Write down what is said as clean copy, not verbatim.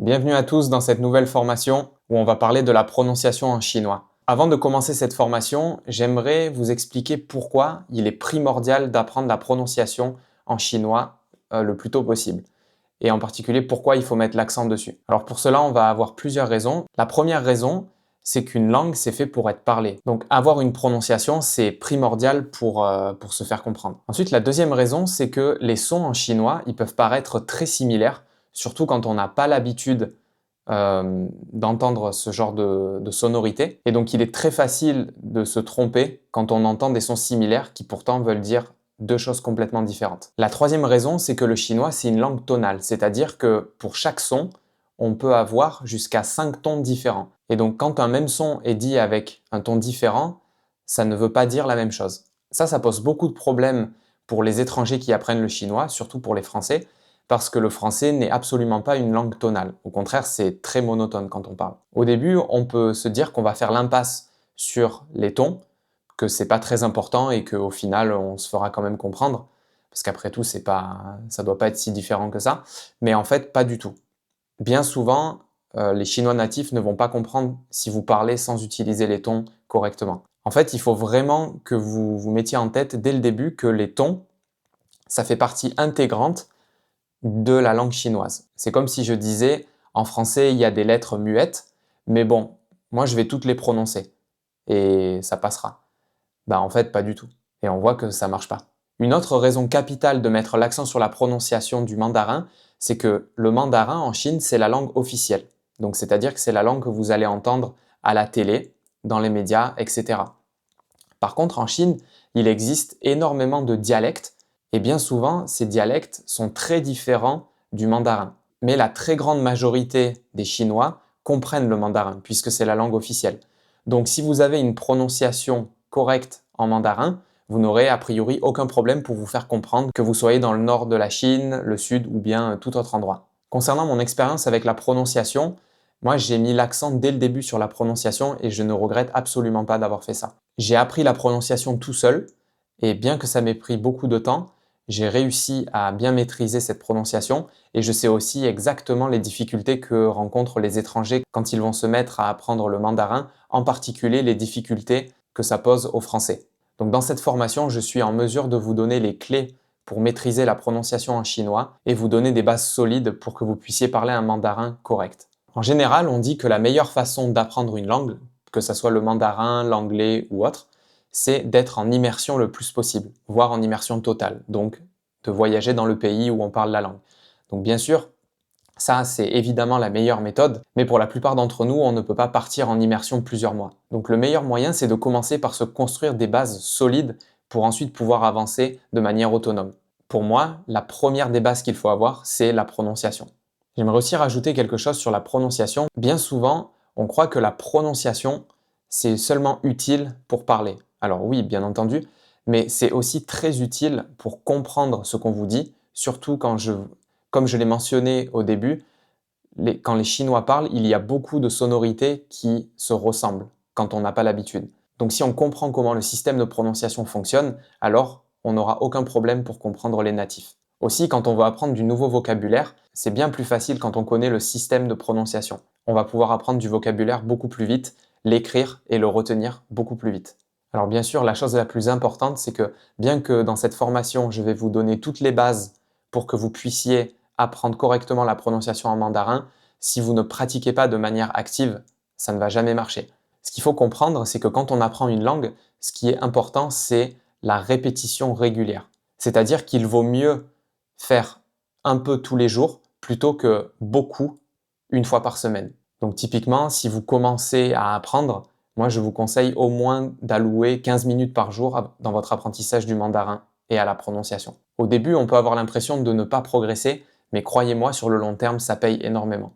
Bienvenue à tous dans cette nouvelle formation où on va parler de la prononciation en chinois. Avant de commencer cette formation, j'aimerais vous expliquer pourquoi il est primordial d'apprendre la prononciation en chinois le plus tôt possible. Et en particulier, pourquoi il faut mettre l'accent dessus. Alors pour cela, on va avoir plusieurs raisons. La première raison, c'est qu'une langue, c'est fait pour être parlée. Donc avoir une prononciation, c'est primordial pour se faire comprendre. Ensuite, la deuxième raison, c'est que les sons en chinois, ils peuvent paraître très similaires, surtout quand on n'a pas l'habitude d'entendre ce genre de sonorité. Et donc, il est très facile de se tromper quand on entend des sons similaires qui pourtant veulent dire deux choses complètement différentes. La troisième raison, c'est que le chinois, c'est une langue tonale, c'est-à-dire que pour chaque son, on peut avoir jusqu'à 5 tons différents. Et donc, quand un même son est dit avec un ton différent, ça ne veut pas dire la même chose. Ça pose beaucoup de problèmes pour les étrangers qui apprennent le chinois, surtout pour les Français, parce que le français n'est absolument pas une langue tonale. Au contraire, c'est très monotone quand on parle. Au début, on peut se dire qu'on va faire l'impasse sur les tons, que c'est pas très important et qu'au final, on se fera quand même comprendre, parce qu'après tout, ça doit pas être si différent que ça. Mais en fait, pas du tout. Bien souvent, les Chinois natifs ne vont pas comprendre si vous parlez sans utiliser les tons correctement. En fait, il faut vraiment que vous vous mettiez en tête dès le début que les tons, ça fait partie intégrante de la langue chinoise. C'est comme si je disais, en français, il y a des lettres muettes, mais bon, moi, je vais toutes les prononcer et ça passera. Bah, en fait, pas du tout. Et on voit que ça marche pas. Une autre raison capitale de mettre l'accent sur la prononciation du mandarin, c'est que le mandarin en Chine, c'est la langue officielle. Donc, c'est-à-dire que c'est la langue que vous allez entendre à la télé, dans les médias, etc. Par contre, en Chine, il existe énormément de dialectes et bien souvent, ces dialectes sont très différents du mandarin. Mais la très grande majorité des Chinois comprennent le mandarin puisque c'est la langue officielle. Donc si vous avez une prononciation correcte en mandarin, vous n'aurez a priori aucun problème pour vous faire comprendre que vous soyez dans le nord de la Chine, le sud ou bien tout autre endroit. Concernant mon expérience avec la prononciation, moi j'ai mis l'accent dès le début sur la prononciation et je ne regrette absolument pas d'avoir fait ça. J'ai appris la prononciation tout seul et bien que ça m'ait pris beaucoup de temps, j'ai réussi à bien maîtriser cette prononciation et je sais aussi exactement les difficultés que rencontrent les étrangers quand ils vont se mettre à apprendre le mandarin, en particulier les difficultés que ça pose aux Français. Donc dans cette formation, je suis en mesure de vous donner les clés pour maîtriser la prononciation en chinois et vous donner des bases solides pour que vous puissiez parler un mandarin correct. En général, on dit que la meilleure façon d'apprendre une langue, que ce soit le mandarin, l'anglais ou autre, c'est d'être en immersion le plus possible, voire en immersion totale, donc de voyager dans le pays où on parle la langue. Donc bien sûr, ça c'est évidemment la meilleure méthode, mais pour la plupart d'entre nous, on ne peut pas partir en immersion plusieurs mois. Donc le meilleur moyen, c'est de commencer par se construire des bases solides pour ensuite pouvoir avancer de manière autonome. Pour moi, la première des bases qu'il faut avoir, c'est la prononciation. J'aimerais aussi rajouter quelque chose sur la prononciation. Bien souvent, on croit que la prononciation, c'est seulement utile pour parler. Alors oui, bien entendu, mais c'est aussi très utile pour comprendre ce qu'on vous dit, surtout comme je l'ai mentionné au début, quand les Chinois parlent, il y a beaucoup de sonorités qui se ressemblent quand on n'a pas l'habitude. Donc si on comprend comment le système de prononciation fonctionne, alors on n'aura aucun problème pour comprendre les natifs. Aussi, quand on veut apprendre du nouveau vocabulaire, c'est bien plus facile quand on connaît le système de prononciation. On va pouvoir apprendre du vocabulaire beaucoup plus vite, l'écrire et le retenir beaucoup plus vite. Alors bien sûr, la chose la plus importante, c'est que bien que dans cette formation, je vais vous donner toutes les bases pour que vous puissiez apprendre correctement la prononciation en mandarin, si vous ne pratiquez pas de manière active, ça ne va jamais marcher. Ce qu'il faut comprendre, c'est que quand on apprend une langue, ce qui est important, c'est la répétition régulière. C'est-à-dire qu'il vaut mieux faire un peu tous les jours plutôt que beaucoup une fois par semaine. Donc typiquement, si vous commencez à apprendre, moi je vous conseille au moins d'allouer 15 minutes par jour dans votre apprentissage du mandarin et à la prononciation. Au début, on peut avoir l'impression de ne pas progresser, mais croyez-moi, sur le long terme, ça paye énormément.